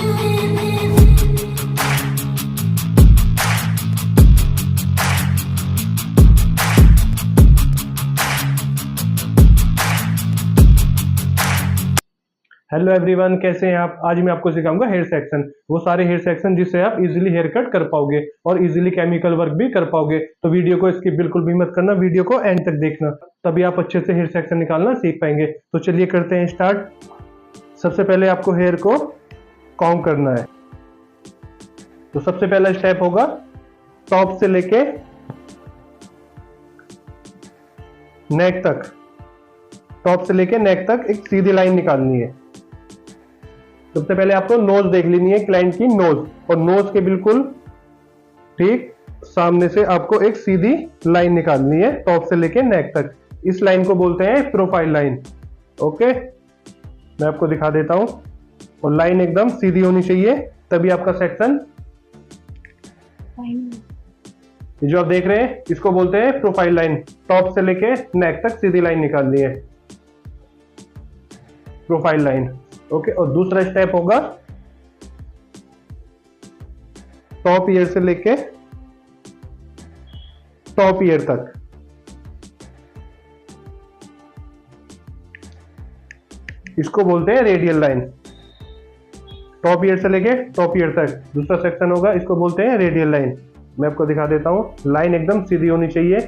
Hello everyone, कैसे हैं आप। आज मैं आपको सिखाऊंगा हेयर सेक्शन, वो सारे हेयर सेक्शन जिससे आप इजीली हेयर कट कर पाओगे और इजीली केमिकल वर्क भी कर पाओगे। तो वीडियो को स्किप बिल्कुल भी मत करना, वीडियो को एंड तक देखना, तभी आप अच्छे से हेयर सेक्शन निकालना सीख पाएंगे। तो चलिए करते हैं स्टार्ट। सबसे पहले आपको हेयर को कॉम्ब करना है। तो सबसे पहला स्टेप होगा टॉप से लेके नेक तक, टॉप से लेके नेक तक एक सीधी लाइन निकालनी है। सबसे पहले आपको नोज देख लेनी है, क्लाइंट की नोज, और नोज के बिल्कुल ठीक सामने से आपको एक सीधी लाइन निकालनी है टॉप से लेके नेक तक। इस लाइन को बोलते हैं प्रोफाइल लाइन। ओके, मैं आपको दिखा देता हूं। और लाइन एकदम सीधी होनी चाहिए, तभी आपका सेक्शन, ये जो आप देख रहे हैं इसको बोलते हैं प्रोफाइल लाइन। टॉप से लेके नेक तक सीधी लाइन निकालनी है, प्रोफाइल लाइन। ओके, और दूसरा स्टेप होगा टॉप ईयर से लेके टॉप ईयर तक। इसको बोलते हैं रेडियल लाइन। टॉप ईयर से लेके टॉप ईयर तक दूसरा सेक्शन होगा, इसको बोलते हैं रेडियल लाइन। मैं आपको दिखा देता हूं। लाइन एकदम सीधी होनी चाहिए,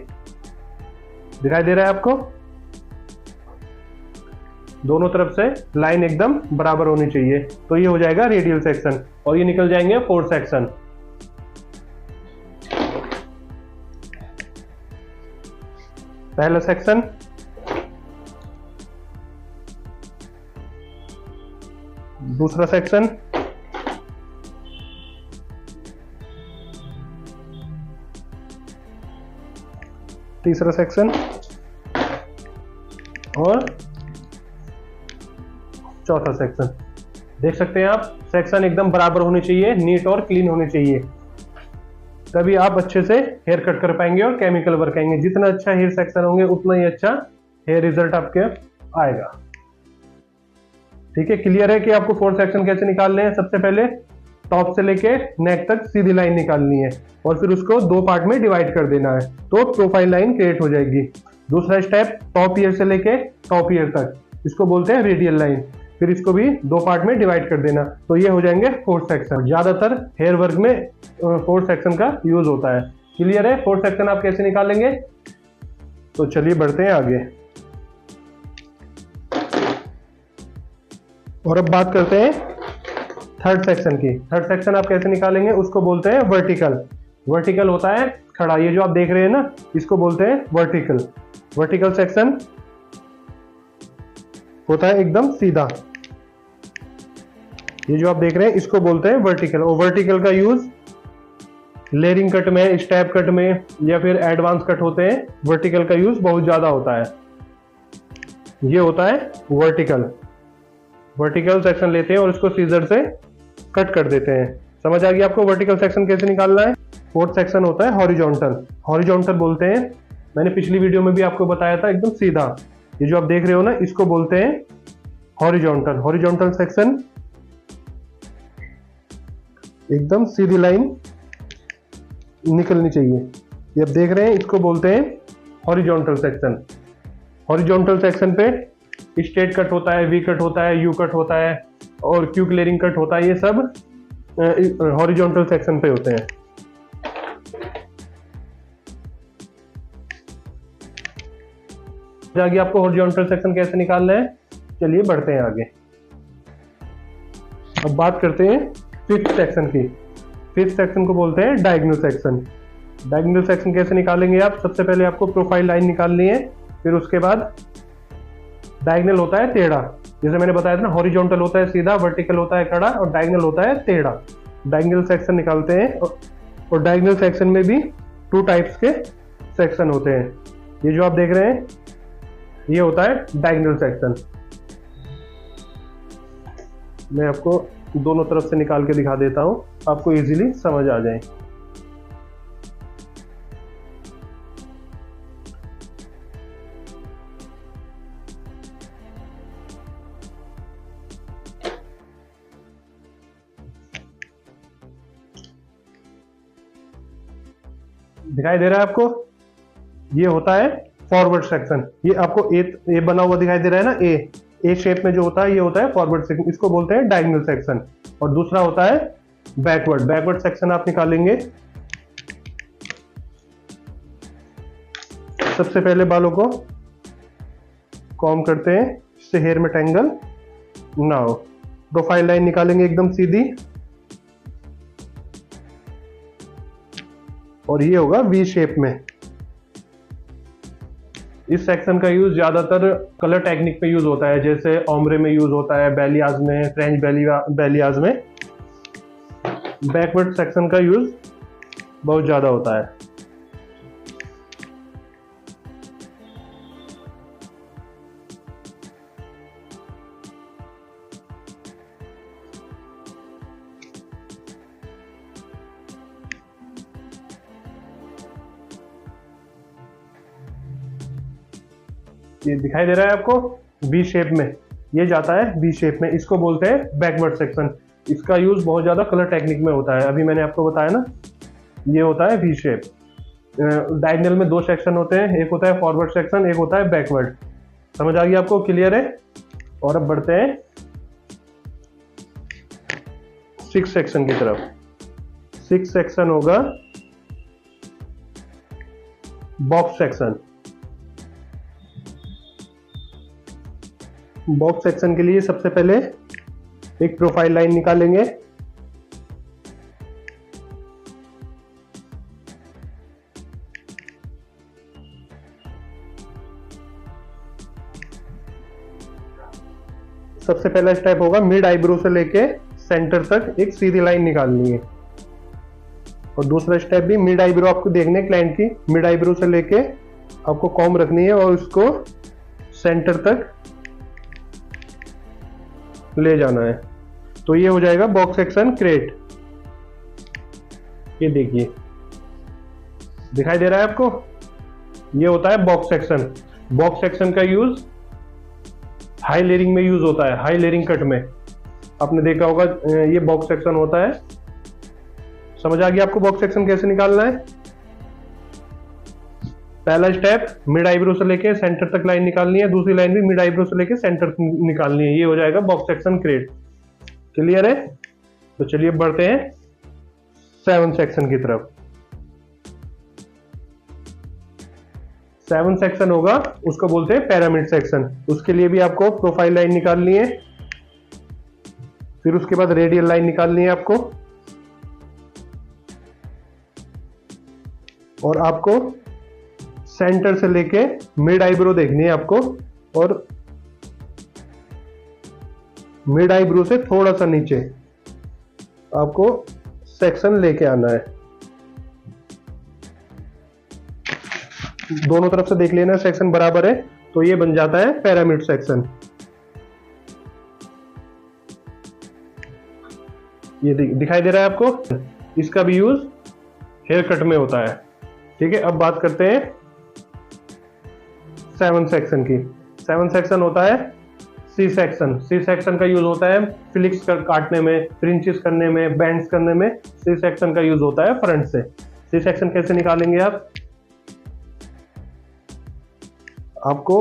दिखाई दे रहा है आपको। दोनों तरफ से लाइन एकदम बराबर होनी चाहिए, तो ये हो जाएगा रेडियल सेक्शन। और ये निकल जाएंगे 4 सेक्शन। पहला सेक्शन, दूसरा सेक्शन, तीसरा सेक्शन और चौथा सेक्शन। देख सकते हैं आप, सेक्शन एकदम बराबर होने चाहिए, नीट और क्लीन होने चाहिए, तभी आप अच्छे से हेयर कट कर पाएंगे और केमिकल वर्क आएंगे। जितना अच्छा हेयर सेक्शन होंगे उतना ही अच्छा हेयर रिजल्ट आपके आएगा। ठीक है, क्लियर है कि आपको 4 सेक्शन कैसे निकालने हैं। सबसे पहले टॉप से लेके नेक तक सीधी लाइन निकालनी है और फिर उसको 2 पार्ट में डिवाइड कर देना है, तो प्रोफाइल लाइन क्रिएट हो जाएगी। दूसरा स्टेप टॉप ईयर से लेके टॉप ईयर तक, इसको बोलते हैं रेडियल लाइन। फिर इसको भी 2 पार्ट में डिवाइड कर देना, तो ये हो जाएंगे 4 सेक्शन। ज्यादातर हेयर वर्क में 4 सेक्शन का यूज होता है। क्लियर है 4 सेक्शन आप कैसे निकालेंगे। तो चलिए बढ़ते हैं आगे और अब बात करते हैं थर्ड सेक्शन की। थर्ड सेक्शन आप कैसे निकालेंगे, उसको बोलते हैं वर्टिकल। वर्टिकल होता है खड़ा, ये जो आप देख रहे हैं ना, इसको बोलते हैं वर्टिकल। वर्टिकल सेक्शन होता है एकदम सीधा, ये जो आप देख रहे हैं इसको बोलते हैं वर्टिकल। और वर्टिकल का यूज लेयरिंग कट में, स्टेप कट में या फिर एडवांस कट होते हैं, वर्टिकल का यूज बहुत ज्यादा होता है। ये होता है वर्टिकल। वर्टिकल सेक्शन लेते हैं और इसको सीजर से कट कर देते हैं। समझ आ गया आपको वर्टिकल सेक्शन कैसे निकालना है। 4th सेक्शन होता है हॉरिजॉन्टल। हॉरिजॉन्टल बोलते हैं, मैंने पिछली वीडियो में भी आपको बताया था, एकदम सीधा। ये जो आप देख रहे हो ना, इसको बोलते हैं हॉरिजॉन्टल। हॉरिजॉन्टल सेक्शन एकदम सीधी लाइन निकलनी चाहिए, ये आप देख रहे हैं, इसको बोलते हैं हॉरिजॉन्टल सेक्शन। हॉरिजॉन्टल सेक्शन पे स्ट्रेट कट होता है, वी कट होता है, यू कट होता है और क्यू क्लियरिंग कट होता है। ये सब हॉरिजॉन्टल सेक्शन पे होते हैं। आगे आपको हॉरिजॉन्टल सेक्शन कैसे निकालना है, चलिए बढ़ते हैं आगे। अब बात करते हैं 5th सेक्शन की। 5th सेक्शन को बोलते हैं डायगोनल सेक्शन। डायगोनल सेक्शन कैसे निकालेंगे आप, सबसे पहले आपको प्रोफाइल लाइन निकालनी है, फिर उसके बाद डायगोनल होता है टेढ़ा। जैसे मैंने बताया था ना, हॉरिजॉन्टल होता है सीधा, वर्टिकल होता है खड़ा और डायगोनल होता है टेढ़ा। डायगोनल सेक्शन निकालते हैं। और डायगोनल सेक्शन में भी 2 टाइप्स के सेक्शन होते हैं। ये जो आप देख रहे हैं ये होता है डायगोनल सेक्शन। मैं आपको दोनों तरफ से निकाल के दिखा देता हूं, आपको इजीली समझ आ जाए। दिखाई दे रहा है आपको? ये होता है फॉरवर्ड सेक्शन। ये आपको ए बना हुआ दिखाई दे रहा है ना, ए शेप में जो होता है, ये होता है फॉरवर्ड सेक्शन, इसको बोलते हैं डायगोनल सेक्शन। और दूसरा होता है बैकवर्ड सेक्शन आप निकालेंगे। सबसे पहले बालों को कॉम्ब करते हैं, इससे हेयर में टेंगल ना हो। प्रोफाइल लाइन निकालेंगे एकदम सीधी, और ये होगा वी शेप में। इस सेक्शन का यूज ज्यादातर कलर टेक्निक पे यूज होता है, जैसे ओम्ब्रे में यूज होता है, बैलियाज में, फ्रेंच बैलियाज में। बैकवर्ड सेक्शन का यूज बहुत ज्यादा होता है। ये दिखाई दे रहा है आपको? वी शेप में ये जाता है, वी शेप में, इसको बोलते हैं बैकवर्ड सेक्शन। इसका यूज बहुत ज्यादा कलर टेक्निक में होता है। अभी मैंने आपको बताया ना, ये होता है वी शेप। डायगोनल में दो सेक्शन होते हैं, एक होता है फॉरवर्ड सेक्शन, एक होता है बैकवर्ड। समझ आ गई आपको? क्लियर है? और अब बढ़ते हैं 6 सेक्शन की तरफ। 6 सेक्शन होगा बॉक्स सेक्शन। बॉक्स सेक्शन के लिए सबसे पहले एक प्रोफाइल लाइन निकालेंगे। सबसे पहला स्टेप होगा मिड आईब्रो से लेके सेंटर तक एक सीधी लाइन निकालनी है। और दूसरा स्टेप भी मिड आईब्रो आपको देखने क्लाइंट की, मिड आईब्रो से लेके आपको कॉम्ब रखनी है और उसको सेंटर तक ले जाना है। तो ये हो जाएगा बॉक्स सेक्शन क्रिएट। ये देखिए, दिखाई दे रहा है आपको? ये होता है बॉक्स सेक्शन। बॉक्स सेक्शन का यूज हाई लेयरिंग में यूज होता है, हाई लेयरिंग कट में। आपने देखा होगा, ये बॉक्स सेक्शन होता है। समझ आ गया आपको बॉक्स सेक्शन कैसे निकालना है? पहला स्टेप मिड आईब्रो से लेके सेंटर तक लाइन निकालनी है, दूसरी लाइन भी मिड आईब्रो से लेके सेंटर निकालनी है। ये हो जाएगा बॉक्स सेक्शन क्रिएट। क्लियर है? तो चलिए बढ़ते हैं 7 सेक्शन की तरफ। 7 सेक्शन होगा, उसको बोलते हैं पिरामिड सेक्शन। उसके लिए भी आपको प्रोफाइल लाइन निकालनी है, फिर उसके बाद रेडियल लाइन निकालनी है आपको, और आपको सेंटर से लेके मिड आईब्रो देखनी है आपको, और मिड आईब्रो से थोड़ा सा नीचे आपको सेक्शन लेके आना है। दोनों तरफ से देख लेना सेक्शन बराबर है, तो ये बन जाता है पिरामिड सेक्शन। ये दिखाई दे रहा है आपको? इसका भी यूज हेयर कट में होता है। ठीक है, अब बात करते हैं 7 सेक्शन की। 7 सेक्शन होता है सी सेक्शन। सी सेक्शन का यूज होता है फ्लिक्स काटने में, फ्रिंचेस करने में, बैंड्स करने में। सी सेक्शन का यूज होता है फ्रंट से। सी सेक्शन कैसे निकालेंगे आप? आपको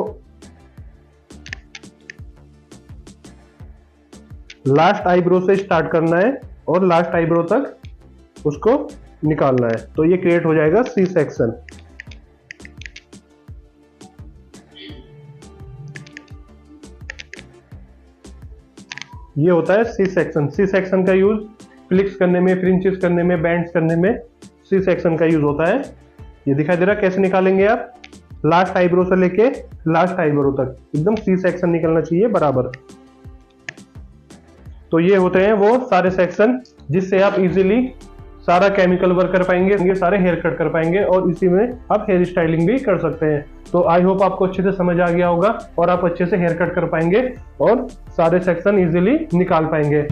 लास्ट आईब्रो से स्टार्ट करना है और लास्ट आईब्रो तक उसको निकालना है, तो ये क्रिएट हो जाएगा सी सेक्शन। ये होता है सी सेक्शन। सी सेक्शन का यूज फ्लिक्स करने में, फ्रिंचेस करने में, बैंड्स करने में सी सेक्शन का यूज होता है। ये दिखाई दे रहा है? कैसे निकालेंगे आप? लास्ट आईब्रो से लेके लास्ट आईब्रो तक एकदम सी सेक्शन निकलना चाहिए बराबर। तो ये होते हैं वो सारे सेक्शन जिससे आप इजीली सारा केमिकल वर्क कर पाएंगे, सारे हेयर कट कर पाएंगे, और इसी में आप हेयर स्टाइलिंग भी कर सकते हैं। तो आई होप आपको अच्छे से समझ आ गया होगा और आप अच्छे से हेयर कट कर पाएंगे और सारे सेक्शन इजीली निकाल पाएंगे।